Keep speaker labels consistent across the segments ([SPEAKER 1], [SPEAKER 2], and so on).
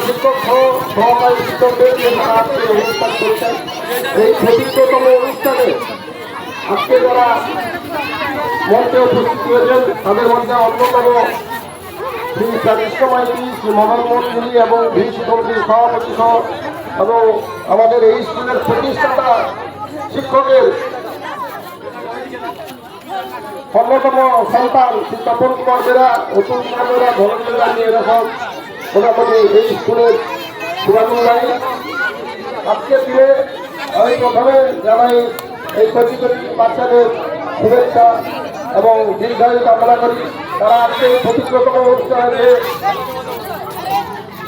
[SPEAKER 1] শিক্ষক সহকারী শিক্ষকদের অনুষ্ঠান করছেন। এই ২৬তম অনুষ্ঠানে আজকে যারা মঞ্চে উপস্থিত হয়েছেন তাদের মধ্যে অন্যতম শ্রী কৃষ্ণ মাইতি, শ্রী মদন মন্দিরী এবং ভিসি কমিটির সভাপতি সহ এবং আমাদের এই স্কুলের প্রতিষ্ঠাতা শিক্ষকের অন্যতম সন্তান শ্রী তপন কুমার বেরা, অতুল কুমার বেরা, ধনঞ্জয় বেরা নিয়ে এরকম মোটামুটি এই স্কুলের শুভানুযায়ী আজকের দিনে আমি প্রথমে জানাই এই কোটি কোটি বাচ্চাদের শুভেচ্ছা এবং দীর্ঘায়ু কামনা করি। তারা আজকে এই ২৫তম অনুষ্ঠানে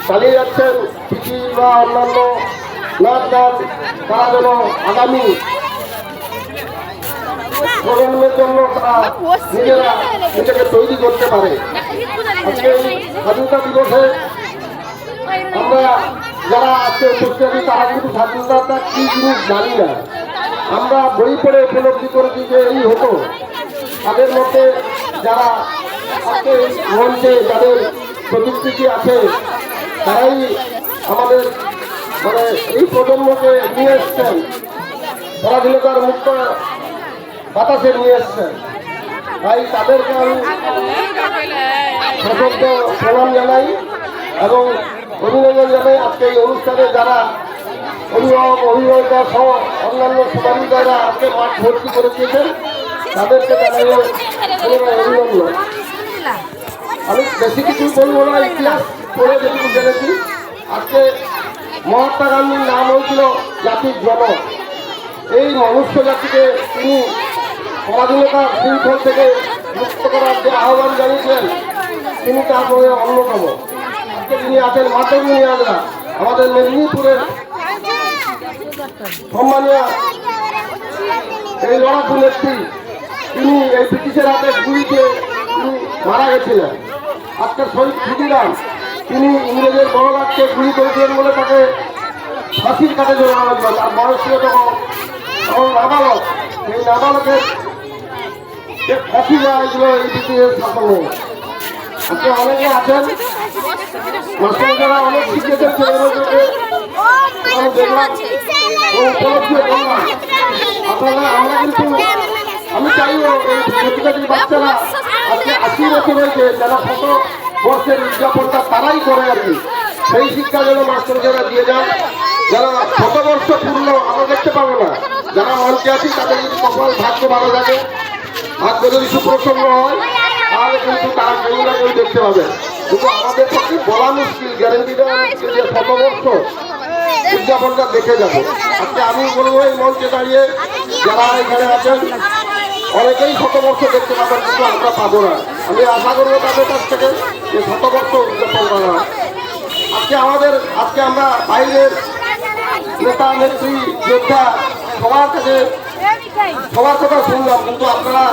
[SPEAKER 1] চালিয়ে যাচ্ছেন কৃষি বা অন্যান্য নাচ গান, তারা যেন আগামী প্রজন্মের জন্য তারা নিজেরা নিজেকে তৈরি করতে পারে। আজকে এই স্বাধীনতা দিবসে আমরা যারা আজকে উপস্থিত আছি তারা কিন্তু স্বাধীনতা কি জিনিস জানি না। আমরা বই পড়ে উপলব্ধি করেছি যে এই হতো। তাদের মধ্যে যারা আজকে মঞ্চে যাদের প্রতিকৃতি আছে তারাই আমাদের মানে এই প্রজন্মকে নিয়ে এসছেন, পড়াশোনার মুক্ত বাতাসে নিয়ে এসছেন। তাই তাদেরকে আমি সশব্দ প্রণাম জানাই এবং অভিনন্দন জানাই। আজকে এই অনুষ্ঠানে যারা অভিভাবক অভিভাবিকা সহ অন্যান্য শুভানুযায়ীরা আজকে মাঠ ভর্তি করে দিয়েছেন তাদেরকে জানাই অভিনন্দন। আমি বেশি কিছু বলবো না, ইতিহাস পড়ে যেটুকু জেনেছি। আজকে মহাত্মা গান্ধীর নাম হয়েছিল জাতির জনক। এই মনুষ্য জাতিকে তিনি স্বাধীনতার শৃঙ্খল থেকে মুক্ত করার যে আহ্বান জানিয়েছেন তিনি তার মধ্যে অন্যতম। আজকে তিনি আছেন মাতঙ্গিনী হাজরা, আমাদের মেদিনীপুরের সম্মানীয় এই লড়াকু নেত্রী। তিনি এই ব্রিটিশের হাতে গুলিতে তিনি মারা গেছিলেন। আজকের শহীদ ক্ষুদিরাম তিনি ইংরেজের বড়গাছকে গুলি করেছিলেন বলে তাকে ফাঁসির কাটে জড়ানো হয়েছিল। তার বয়স ছিল তখন নাবালক। এই নাবালকের ফাঁসি দেওয়া হয়েছিল এই ব্রিটিশের শাসনে। আজকে অনেকে আছেন মাস্টাররা অনেক শিখেছেন ছেলেমেয়েদেরকে আমি দেখলাম ও উপলব্ধি করলাম। আপনারা আমরা কিন্তু আমি চাইব এই প্রতিকারী বাচ্চারা আজকে ৮০ বছর হয়েছে যারা ১০০ বর্ষের উদযাপনটা তারাই করে আর কি। সেই শিক্ষা যেন মাস্টাররা দিয়ে যান। যারা ১০০ বর্ষ পূর্ণ আমরা দেখতে পাবো না, যারা মঞ্চে আছি তাদের যদি কপাল ভাগ্য ভালো থাকে, ভাগ্য যদি সুপ্রসন্ন হয় তাহলে কিন্তু তারা কেউ না কেউ দেখতে পাবে। কিন্তু আমাদের পক্ষে বলা মুশকিল, গ্যারেন্টি দেওয়া মুশকিল যে ১০০ বর্ষ উদযাপনটা দেখে যাবো। আজকে আমি বলবো এই মঞ্চে দাঁড়িয়ে যারা এখানে আছেন অনেকেই ১০০ বর্ষ দেখতে পাবেন, কিন্তু আমরা পাবো না। আমি আশা করবো তাদের কাছ থেকে যে ১০০ বর্ষ উদযাপন করা হয়। আজকে আমরা বাইরের নেতা নেত্রী যোদ্ধা সবার কথা শুনলাম, কিন্তু আপনারা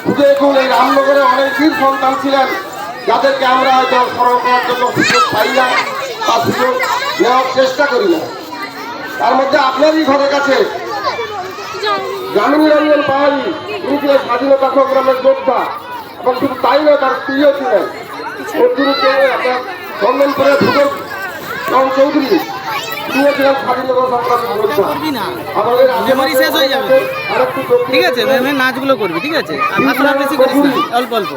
[SPEAKER 1] খুঁজে দেখুন এই রামনগরে অনেক বীর সন্তান ছিলেন যাদেরকে আমরা হয়তো স্মরণ করার জন্য সুযোগ পাই না বা সুযোগ নেওয়ার চেষ্টা করি না। তার মধ্যে আপনারই ঘরের কাছে যামিনী রঞ্জন পাহাড়ি, তিনি ছিলেন স্বাধীনতা সংগ্রামের যোদ্ধা এবং শুধু তাই নয় তার স্ত্রীও ছিলেন আপনার চন্দনপুরের ভূগোল চৌধুরী, তিনিও ছিলেন স্বাধীনতা সংগ্রামের যোদ্ধা। আমাদের
[SPEAKER 2] ঠিক আছে নাচগুলো করবি, ঠিক আছে? আর বেশি করিস না, অল্প অল্প।